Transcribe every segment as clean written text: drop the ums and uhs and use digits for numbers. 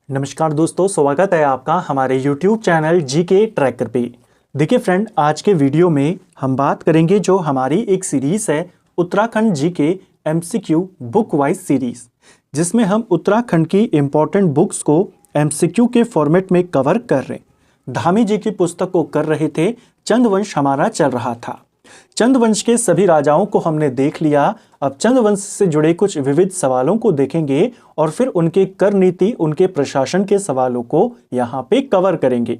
नमस्कार दोस्तों, स्वागत है आपका हमारे YouTube चैनल जीके ट्रैकर पे। देखिए फ्रेंड, आज के वीडियो में हम बात करेंगे जो हमारी एक सीरीज है Uttarakhand GK MCQ book wise series, जिसमें हम उत्तराखंड की इम्पोर्टेंट बुक्स को MCQ के फॉर्मेट में कवर कर रहे हैं। धामी जी की पुस्तक को कर रहे थे, चंद्रवंश हमारा चल रहा था। चंद्रवंश के सभी राजाओं को हमने देख लिया। अब चंद्रवंश से जुड़े कुछ विविध सवालों को देखेंगे और फिर उनके कर नीति, उनके प्रशासन के सवालों को यहाँ पे कवर करेंगे।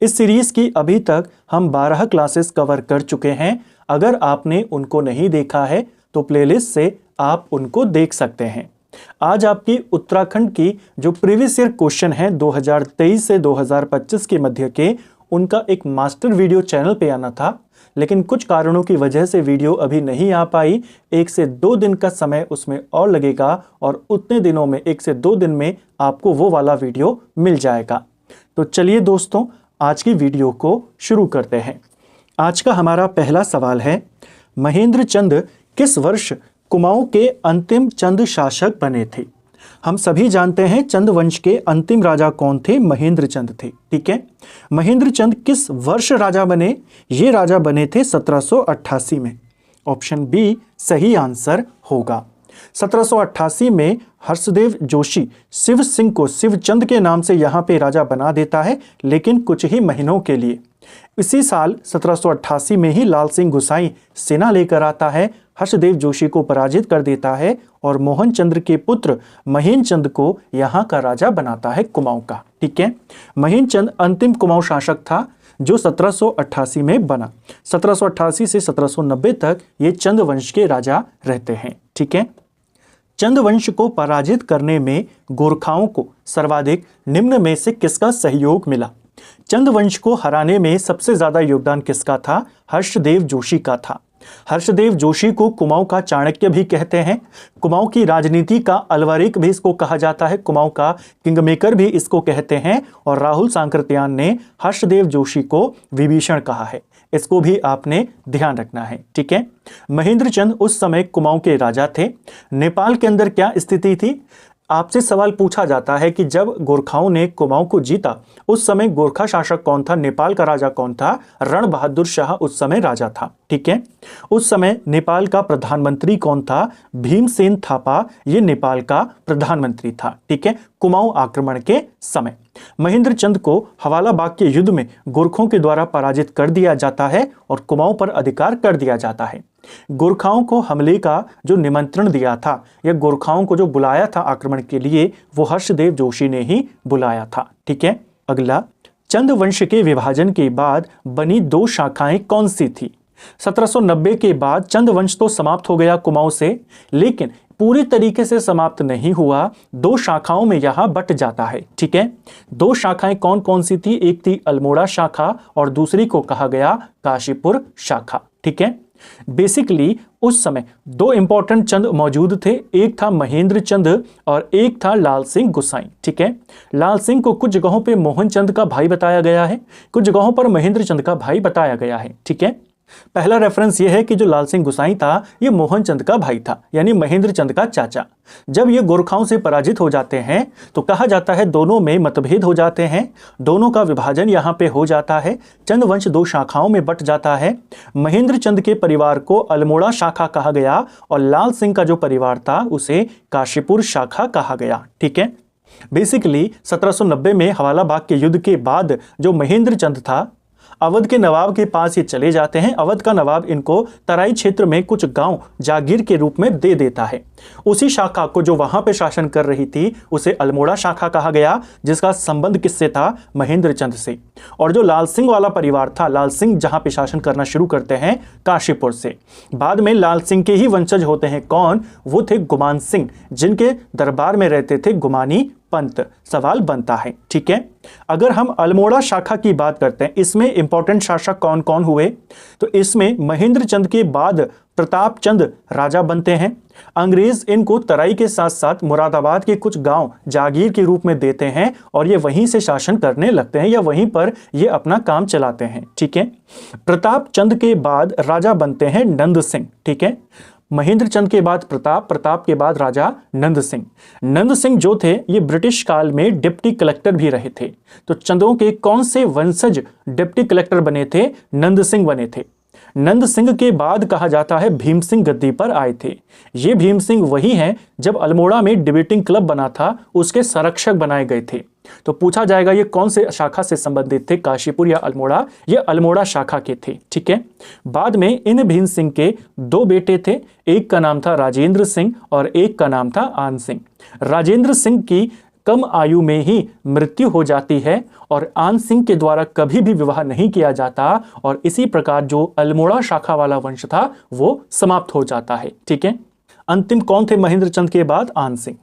इस सीरीज की अभी तक हम 12 क्लासेस कवर कर चुके हैं। अगर आपने उनको नहीं देखा है तो प्लेलिस्ट से आप उनको देख सकते हैं। आज आपकी उत्तराखंड की जो प्रीवियस ईयर क्वेश्चन है 2023 से 2025 के मध्य के, उनका एक मास्टर वीडियो चैनल पे आना था, लेकिन कुछ कारणों की वजह से वीडियो अभी नहीं आ पाई। 1 से 2 दिन का समय उसमें और लगेगा और उतने दिनों में 1 से 2 दिन में आपको वो वाला वीडियो मिल जाएगा। तो चलिए दोस्तों, आज की वीडियो को शुरू करते हैं। आज का हमारा पहला सवाल है, महेंद्र चंद किस वर्ष कुमाऊं के अंतिम चंद शासक बने थे? हम सभी जानते हैं चंद्रवंश के अंतिम राजा कौन थे? महेंद्र चंद थे। ठीक है, महेंद्र चंद किस वर्ष राजा बने? ये राजा बने थे 1788 में। ऑप्शन बी सही आंसर होगा। 1788 में हर्षदेव जोशी शिव सिंह को शिवचंद के नाम से यहाँ पे राजा बना देता है, लेकिन कुछ ही महीनों के लिए। इसी साल 1788 में ही लाल सिंह गुसाई सेना लेकर आता है, हर्षदेव जोशी को पराजित कर देता है और मोहन चंद्र के पुत्र महेंद्र चंद को यहाँ का राजा बनाता है कुमाऊं का। ठीक है, महेंद्र चंद अंतिम कुमाऊं शासक था जो 1788 में बना। 1788 से 1790 तक ये चंद्रवंश के राजा रहते हैं। ठीक है, चंद्रवंश को पराजित करने में गोरखाओं को सर्वाधिक निम्न में से किसका सहयोग मिला? चंद्रवंश को हराने में सबसे ज्यादा योगदान किसका था? हर्षदेव जोशी का था। हर्षदेव जोशी को कुमाऊं का चाणक्य भी कहते हैं, कुमाऊं की राजनीति का अलवरिक भी इसको कहा जाता है, कुमाऊं का किंगमेकर भी इसको कहते हैं। और राहुल सांकृत्यायन ने हर्षदेव जोशी को विभीषण कहा है, इसको भी आपने ध्यान रखना है। ठीक है, महेंद्र चंद उस समय कुमाऊं के राजा थे। नेपाल के अंदर क्या स्थिति थी? आपसे सवाल पूछा जाता है कि जब गोरखाओं ने कुमाऊं को जीता, उस समय गोरखा शासक कौन था? नेपाल का राजा कौन था? रण बहादुर शाह उस समय राजा था। ठीक है, उस समय नेपाल का प्रधानमंत्री कौन था? भीमसेन थापा, ये नेपाल का प्रधानमंत्री था। ठीक है, कुमाऊं आक्रमण के समय महेंद्र चंद को हवाला बाग के युद्ध में गोरखों के द्वारा पराजित कर दिया जाता है और कुमाऊं पर अधिकार कर दिया जाता है। गोरखाओं को हमले का जो निमंत्रण दिया था या गोरखाओं को जो बुलाया था आक्रमण के लिए, वो हर्षदेव जोशी ने ही बुलाया था। ठीक है, अगला, चंद्रवंश के विभाजन के बाद बनी 2 शाखाएं कौन सी थी? 1790 के बाद चंद्रवंश तो समाप्त हो गया कुमाऊं से, लेकिन पूरी तरीके से समाप्त नहीं हुआ। 2 शाखाओं में यहां बट जाता है। ठीक है, 2 शाखाएं कौन कौन सी थी? एक थी अल्मोड़ा शाखा और दूसरी को कहा गया काशीपुर शाखा। ठीक है, बेसिकली उस समय 2 इंपॉर्टेंट चंद मौजूद थे, एक था महेंद्र चंद और एक था लाल सिंह गुसाई। ठीक है, लाल सिंह को कुछ जगहों पे मोहन चंद का भाई बताया गया है, कुछ जगहों पर महेंद्र चंद का भाई बताया गया है। ठीक है, पहला रेफरेंस यह है कि जो लाल सिंह गुसाई था ये मोहन चंद का भाई था, यानी महेंद्र चंद का चाचा। जब ये गोरखाओं से पराजित हो जाते हैं तो कहा जाता है दोनों में मतभेद हो जाते हैं, दोनों का विभाजन यहाँ पे हो जाता है। चंद्रवंश 2 शाखाओं में बट जाता है। महेंद्र चंद के परिवार को अल्मोड़ा शाखा कहा गया और लाल सिंह का जो परिवार था उसे काशीपुर शाखा कहा गया। ठीक है, बेसिकली 1790 में हवाला बाग के युद्ध के बाद जो महेंद्र चंद था, अवध के नवाब के पास ये चले जाते हैं। अवध का नवाब इनको तराई क्षेत्र में कुछ गांव जागीर के रूप में दे देता है। उसी शाखा को जो वहां पे शासन कर रही थी उसे अल्मोड़ा शाखा कहा गया, जिसका संबंध किससे था? महेंद्र चंद से। और जो लाल सिंह वाला परिवार था, लाल सिंह जहां पे शासन करना शुरू करते हैं काशीपुर से। बाद में लाल सिंह के ही वंशज होते हैं कौन? वो थे गुमान सिंह, जिनके दरबार में रहते थे गुमानी पंत। सवाल बनता है। ठीक है, अगर हम अल्मोड़ा शाखा की बात करते हैं, इसमें इंपॉर्टेंट शासक कौन कौन हुए? तो इसमें महेंद्र चंद के बाद प्रताप चंद राजा बनते हैं। अंग्रेज इनको तराई के साथ साथ मुरादाबाद के कुछ गांव जागीर के रूप में देते हैं और ये वहीं से शासन करने लगते हैं या वहीं पर ये अपना काम चलाते हैं। ठीक है, प्रताप चंद के बाद राजा बनते हैं नंद सिंह। ठीक है, महेंद्र चंद के बाद प्रताप, प्रताप के बाद राजा नंद सिंह। नंद सिंह जो थे ये ब्रिटिश काल में डिप्टी कलेक्टर भी रहे थे। तो चंदों के कौन से वंशज डिप्टी कलेक्टर बने थे? नंद सिंह बने थे। नंद सिंह के बाद कहा जाता है भीम सिंह गद्दी पर आए थे। ये भीम सिंह वही हैं जब अल्मोड़ा में डिबेटिंग क्लब बना था उसके संरक्षक बनाए गए थे। तो पूछा जाएगा ये कौन से शाखा से संबंधित थे, काशीपुर या अल्मोड़ा? ये अल्मोड़ा शाखा के थे। ठीक है। बाद में इन भीम सिंह के दो बेटे थे, एक का नाम था राजेंद्र सिंह और एक का नाम था आन सिंह। राजेंद्र सिंह की कम आयु में ही मृत्यु हो जाती है और आन सिंह के द्वारा कभी भी विवाह नहीं किया जाता और इसी प्रकार जो अल्मोड़ा शाखा वाला वंश था वो समाप्त हो जाता है। ठीक है। अंतिम कौन थे महेंद्र चंद के बाद? आन सिंह।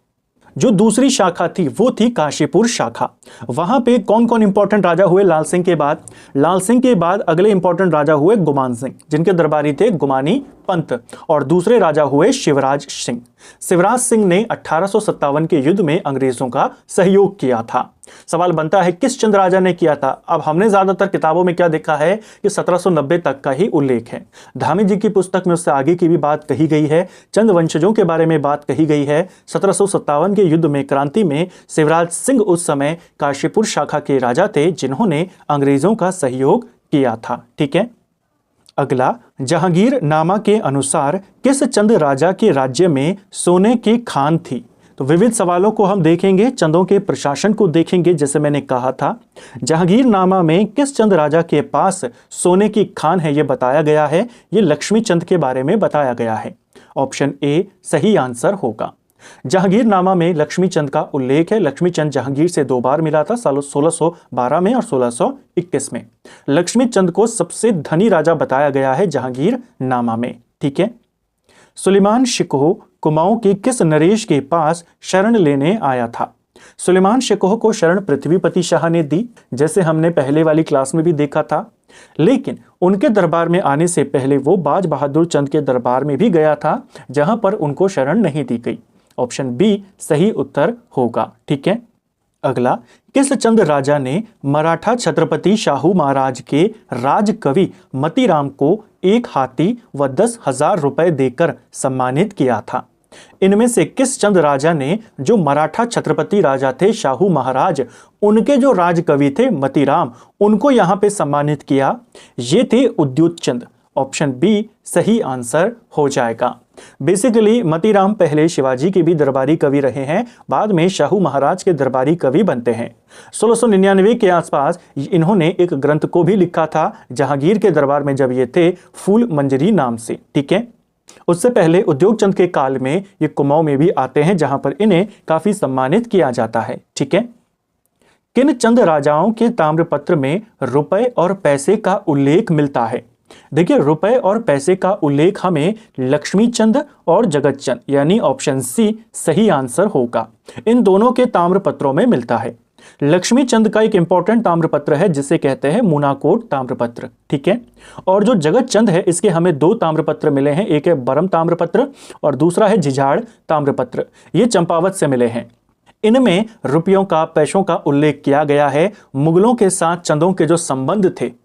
जो दूसरी शाखा थी वो थी काशीपुर शाखा। वहां पे कौन कौन इंपॉर्टेंट राजा हुए लाल सिंह के बाद? लाल सिंह के बाद अगले इंपॉर्टेंट राजा हुए गुमान सिंह, जिनके दरबारी थे गुमानी पंत, और दूसरे राजा हुए शिवराज सिंह। शिवराज सिंह ने 1857 के युद्ध में अंग्रेजों का सहयोग किया था। सवाल बनता है किस चंद राजा ने किया था? अब हमने ज्यादातर किताबों में क्या देखा है कि 1790 तक का ही उल्लेख है। धामी जी की पुस्तक में उससे आगे की भी बात कही गई है, चंद वंशजों के बारे में बात कही गई है। 1757 के युद्ध में क्रांति में शिवराज सिंह उस समय काशीपुर शाखा के राजा थे जिन्होंने अंग्रेजों का सहयोग किया था। ठीक है। अगला, जहांगीर नामा के अनुसार किस चंद राजा के राज्य में सोने की खान थी? तो विविध सवालों को हम देखेंगे, चंदों के प्रशासन को देखेंगे। जैसे मैंने कहा था जहांगीर नामा में किस चंद राजा के पास सोने की खान है ये बताया गया है। ये लक्ष्मी चंद के बारे में बताया गया है। ऑप्शन ए सही आंसर होगा। जहांगीर नामा में लक्ष्मी चंद का उल्लेख है। लक्ष्मी चंद जहांगीर से दो बार मिला था, साल 1612 में और 1621 में। लक्ष्मी चंद को सबसे धनी राजा बताया गया है जहांगीर नामा में। ठीक है। सुलेमान शिकोह कुमाऊं के किस नरेश के पास शरण लेने आया था? सुलेमान शिकोह को शरण पृथ्वीपति शाह ने दी, जैसे हमने पहले वाली क्लास में भी देखा था। लेकिन उनके दरबार में आने से पहले वो बाज बहादुर चंद के दरबार में भी गया था, जहां पर उनको शरण नहीं दी गई। ऑप्शन बी सही उत्तर होगा। ठीक है। अगला, किस चंद राजा ने मराठा छत्रपति शाहू महाराज के राजकवि मतीराम को एक हाथी व 10,000 रुपए देकर सम्मानित किया था? इनमें से किस चंद राजा ने, जो मराठा छत्रपति राजा थे शाहू महाराज, उनके जो राजकवि थे मतीराम, उनको यहां पे सम्मानित किया? ये थे उद्युत चंद। ऑप्शन बी सही आंसर हो जाएगा। बेसिकली मतीराम पहले शिवाजी के भी दरबारी कवि रहे हैं, बाद में शाहू महाराज के दरबारी कवि बनते हैं। 1699 के आसपास इन्होंने एक ग्रंथ को भी लिखा था जहांगीर के दरबार में जब ये थे, फूल मंजरी नाम से। ठीक है। उससे पहले उद्योग चंद के काल में ये कुमाऊं में भी आते हैं, जहां पर इन्हें काफी सम्मानित किया जाता है। ठीक है। किन चंद राजाओं के ताम्रपत्र में रुपए और पैसे का उल्लेख मिलता है? देखिए, रुपए और पैसे का उल्लेख हमें लक्ष्मी चंद और जगत चंद यानी ऑप्शन सी सही आंसर होगा। इन दोनों के ताम्रपत्रों में मिलता है। लक्ष्मी चंद का एक इंपॉर्टेंट ताम्रपत्र है जिसे कहते हैं मुनाकोट ताम्रपत्र। ठीक है। और जो जगत चंद है इसके हमें दो ताम्रपत्र मिले हैं, एक है बरम ताम्रपत्र और दूसरा है झिझाड़ ताम्रपत्र। ये चंपावत से मिले हैं। इनमें रुपयों का, पैसों का उल्लेख किया गया है। मुगलों के साथ चंदों के जो संबंध थे,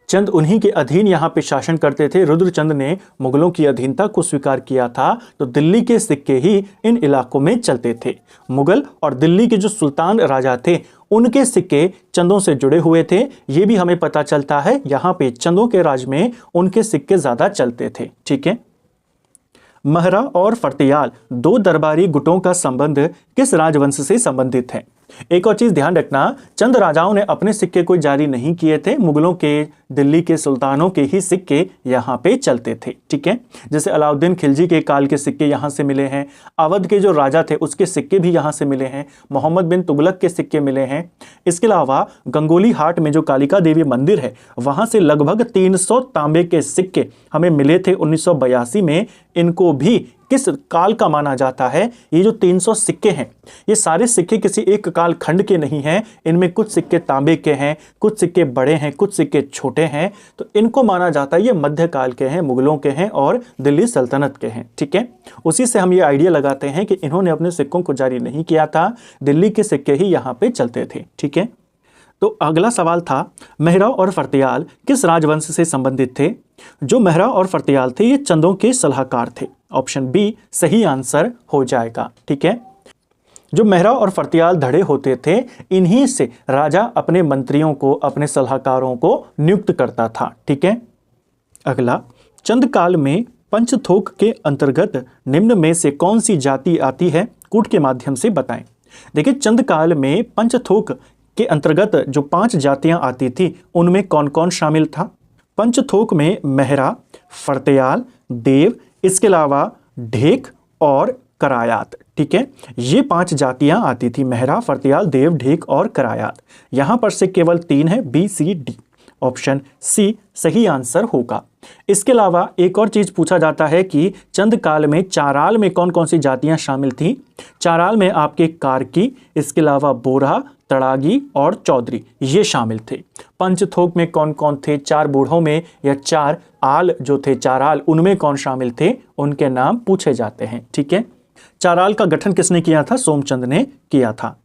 चंद उन्हीं के अधीन यहाँ पे शासन करते थे। रुद्रचंद ने मुगलों की अधीनता को स्वीकार किया था, तो दिल्ली के सिक्के ही इन इलाकों में चलते थे। मुगल और दिल्ली के जो सुल्तान राजा थे उनके सिक्के चंदों से जुड़े हुए थे। ये भी हमें पता चलता है, यहाँ पे चंदों के राज में उनके सिक्के ज्यादा चलते थे। ठीक है। महरा और फर्तियाल दो दरबारी गुटों का संबंध किस राजवंश से संबंधित है? एक और चीज ध्यान रखना, चंद राजाओं ने अपने सिक्के कोई जारी नहीं किए थे, मुगलों के, दिल्ली के सुल्तानों के ही सिक्के यहाँ पे चलते थे। ठीक है। जैसे अलाउद्दीन खिलजी के काल के सिक्के यहाँ से मिले हैं, अवध के जो राजा थे उसके सिक्के भी यहाँ से मिले हैं, मोहम्मद बिन तुगलक के सिक्के मिले हैं। इसके अलावा गंगोली हाट में जो कालिका देवी मंदिर है वहां से लगभग 300 तांबे के सिक्के हमें मिले थे 1982 में। इनको भी किस काल का माना जाता है? ये जो 300 सिक्के हैं ये सारे सिक्के किसी एक काल खंड के नहीं हैं। इनमें कुछ सिक्के तांबे के हैं, कुछ सिक्के बड़े हैं, कुछ सिक्के छोटे हैं। तो इनको माना जाता है ये मध्यकाल के हैं, मुगलों के हैं और दिल्ली सल्तनत के हैं। ठीक है। उसी से हम ये आइडिया लगाते हैं कि इन्होंने अपने सिक्कों को जारी नहीं किया था, दिल्ली के सिक्के ही यहाँ पे चलते थे। ठीक है। तो अगला सवाल था, मेहरा और फर्तियाल किस राजवंश से संबंधित थे? जो मेहरा और फर्तियाल थे ये चंदों के सलाहकार थे। ऑप्शन बी सही आंसर हो जाएगा। ठीक है, जो मेहरा और फर्तियाल धड़े होते थे, इन्हीं से राजा अपने मंत्रियों को, अपने सलाहकारों को नियुक्त करता था। ठीक है, अगला, चंद काल में पंचथोक के अंतर्गत निम्न में से कौन सी जाति आती है, कूट के माध्यम से बताएं। देखिए, चंद काल में पंचथोक के अंतर्गत जो 5 जातियां आती थी, उनमें कौन कौन शामिल था। पंचथोक में मेहरा, फर्तियाल, देव, इसके अलावा ढेक और करायात। ठीक है, ये 5 जातियां आती थी, मेहरा, फर्तियाल, देव, ढेक और करायात। यहां पर से केवल 3 है, बी, सी, डी। ऑप्शन सी सही आंसर होगा। इसके अलावा एक और चीज पूछा जाता है कि चंद काल में चाराल में कौन कौन सी जातियां शामिल थी। चाराल में आपके कार्की, इसके अलावा बोरा, तड़ागी और चौधरी ये शामिल थे। पंचथोक में कौन कौन थे, 4 बूढ़ों में या 4 आल जो थे चाराल, उनमें कौन शामिल थे, उनके नाम पूछे जाते हैं। ठीक है, चाराल का गठन किसने किया था, सोमचंद ने किया था।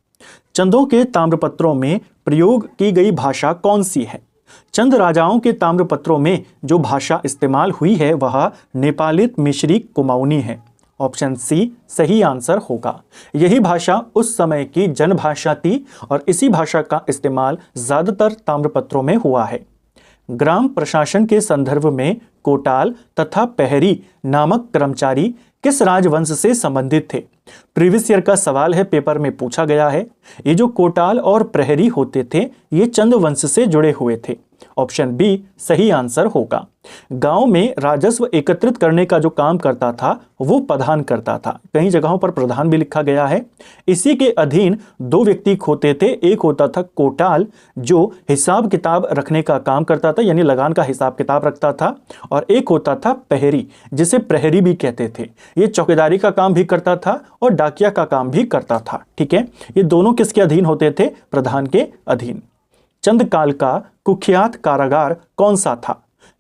चंदों के ताम्रपत्रों में प्रयोग की गई भाषा कौन सी है। चंद राजाओं के ताम्रपत्रों में जो भाषा इस्तेमाल हुई है वह नेपालित मिश्री कुमाऊनी है। ऑप्शन सी सही आंसर होगा। यही भाषा उस समय की जनभाषा थी और इसी भाषा का इस्तेमाल ज्यादातर ताम्रपत्रों में हुआ है। ग्राम प्रशासन के संदर्भ में कोटाल तथा पहरी नामक कर्मचारी किस राजवंश से संबंधित थे। प्रीवियस ईयर का सवाल है, पेपर में पूछा गया है। ये जो कोटाल और प्रहरी होते थे, ये चंद वंश से जुड़े हुए थे। ऑप्शन बी सही आंसर होगा। गांव में राजस्व एकत्रित करने का जो काम करता था वो प्रधान करता था। कई जगहों पर प्रधान भी लिखा गया है। इसी के अधीन 2 व्यक्ति होते थे। एक होता था कोटाल जो हिसाब किताब रखने का काम करता था, यानी लगान का हिसाब किताब रखता था, और एक होता था पहरी जिसे प्रहरी भी कहते थे। ये चौकीदारी का काम भी करता था और डाकिया का काम भी करता था। ठीक है, ये दोनों किसके अधीन होते थे, प्रधान के अधीन। चंद काल का कुख्यात कारागार कौन सा था।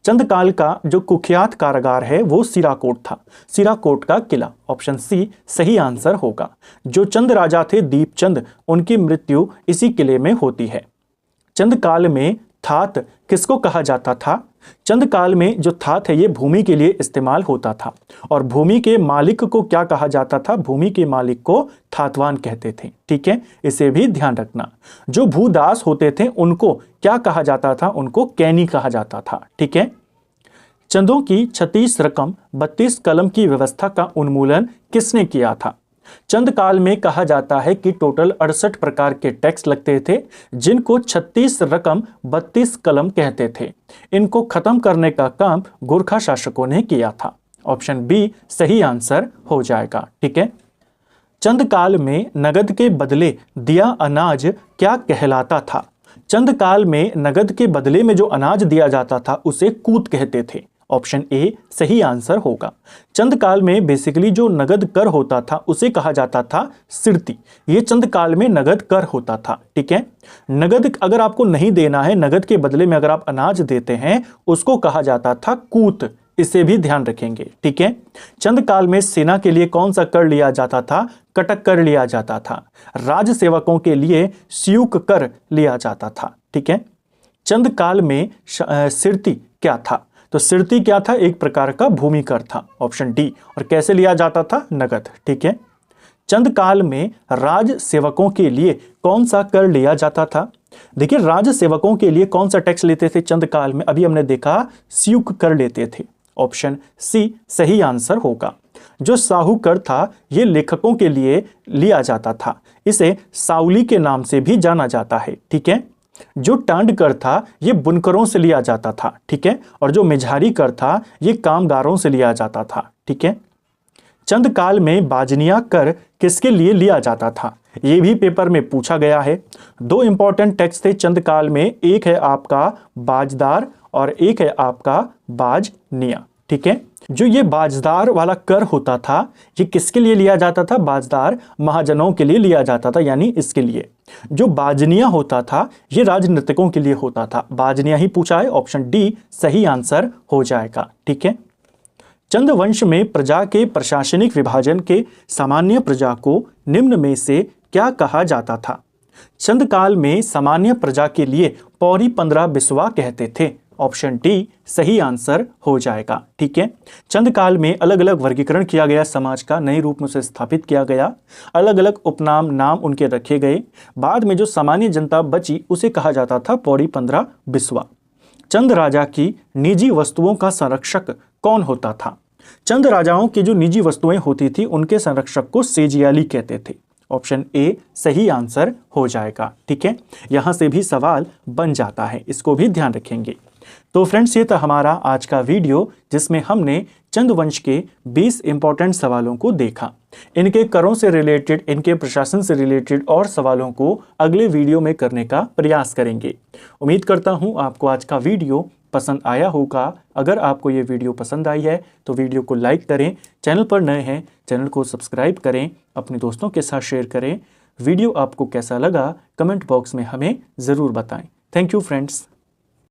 चंद काल का जो कुख्यात कारागार है वो सिराकोट था, सिराकोट का किला। ऑप्शन सी सही आंसर होगा। जो चंद राजा थे दीपचंद, उनकी मृत्यु इसी किले में होती है। चंद काल में थात किसको कहा जाता था। चंद काल में जो थात है ये भूमि के लिए इस्तेमाल होता था और भूमि के मालिक को क्या कहा जाता था, भूमि के मालिक को थातवान कहते थे। ठीक है, इसे भी ध्यान रखना। जो भूदास होते थे उनको क्या कहा जाता था, उनको कैनी कहा जाता था। ठीक है, चंदों की 36 रकम 32 कलम की व्यवस्था का उन्मूलन किसने किया था। चंद काल में कहा जाता है कि टोटल 68 प्रकार के टैक्स लगते थे, जिनको 36 रकम 32 कलम कहते थे। इनको खत्म करने का काम गोरखा शासकों ने किया था। ऑप्शन बी सही आंसर हो जाएगा। ठीक है, चंद काल में नगद के बदले दिया अनाज क्या कहलाता था। चंद काल में नगद के बदले में जो अनाज दिया जाता था उसे कूत कहते थे। ऑप्शन ए सही आंसर होगा। चंद काल में बेसिकली जो नगद कर होता था उसे कहा जाता था सिरती। ये चंद काल में नगद कर होता था। ठीक है, नगद अगर आपको नहीं देना है, नगद के बदले में अगर आप अनाज देते हैं उसको कहा जाता था कूत। इसे भी ध्यान रखेंगे। ठीक है, चंद काल में सेना के लिए कौन सा कर लिया जाता था, कटक कर लिया जाता था। राज सेवकों के लिए स्यूक कर लिया जाता था। ठीक है, चंद काल में सिरती क्या था, तो सिरती क्या था, एक प्रकार का भूमि कर था। Option D. और कैसे लिया जाता था, नगद। ठीक है, चंद काल में राज सेवकों के लिए कौन सा कर लिया जाता था। देखिए, राज सेवकों के लिए कौन सा टैक्स लेते थे चंद काल में, अभी हमने देखा स्यूक कर लेते थे। ऑप्शन सी सही आंसर होगा। जो साहू कर था ये लेखकों के लिए लिया जाता था, इसे साउली के नाम से भी जाना जाता है। ठीक है, जो टांड कर था ये बुनकरों से लिया जाता था। ठीक है, और जो मेझारी कर था ये कामगारों से लिया जाता था। ठीक है, चंद काल में बाजनिया कर किसके लिए लिया जाता था, ये भी पेपर में पूछा गया है। 2 इंपॉर्टेंट टैक्स थे चंद काल में, एक है आपका बाजदार और एक है आपका बाजनिया। ठीक है, जो ये बाजदार वाला कर होता था ये किसके लिए लिया जाता था, बाजदार महाजनों के लिए लिया जाता था, यानी इसके लिए। जो बाजनिया होता था ये राजनीतिकों के लिए होता था। बाजनिया ही पूछा है। ऑप्शन डी सही आंसर हो जाएगा। ठीक है, चंद वंश में प्रजा के प्रशासनिक विभाजन के सामान्य प्रजा को निम्न में से क्या कहा जाता था। चंद काल में सामान्य प्रजा के लिए पौरी 15 बिस्वा कहते थे। ऑप्शन डी सही आंसर हो जाएगा। ठीक है, चंद काल में अलग अलग वर्गीकरण किया गया, समाज का नए रूप में उसे स्थापित किया गया, अलग अलग उपनाम नाम उनके रखे गए। बाद में जो सामान्य जनता बची उसे कहा जाता था पौड़ी 15 बिस्वा। चंद राजा की निजी वस्तुओं का संरक्षक कौन होता था? चंद राजाओं की जो निजी वस्तुएं होती थी उनके संरक्षक को सेजियाली कहते थे। ऑप्शन ए सही आंसर हो जाएगा। ठीक है, यहां से भी सवाल बन जाता है, इसको भी ध्यान रखेंगे। तो फ्रेंड्स, ये था हमारा आज का वीडियो जिसमें हमने चंद वंश के 20 इंपॉर्टेंट सवालों को देखा। इनके करों से रिलेटेड, इनके प्रशासन से रिलेटेड और सवालों को अगले वीडियो में करने का प्रयास करेंगे। उम्मीद करता हूं आपको आज का वीडियो पसंद आया होगा। अगर आपको ये वीडियो पसंद आई है तो वीडियो को लाइक करें, चैनल पर नए हैं चैनल को सब्सक्राइब करें, अपने दोस्तों के साथ शेयर करें। वीडियो आपको कैसा लगा कमेंट बॉक्स में हमें ज़रूर बताएं। Thank you friends.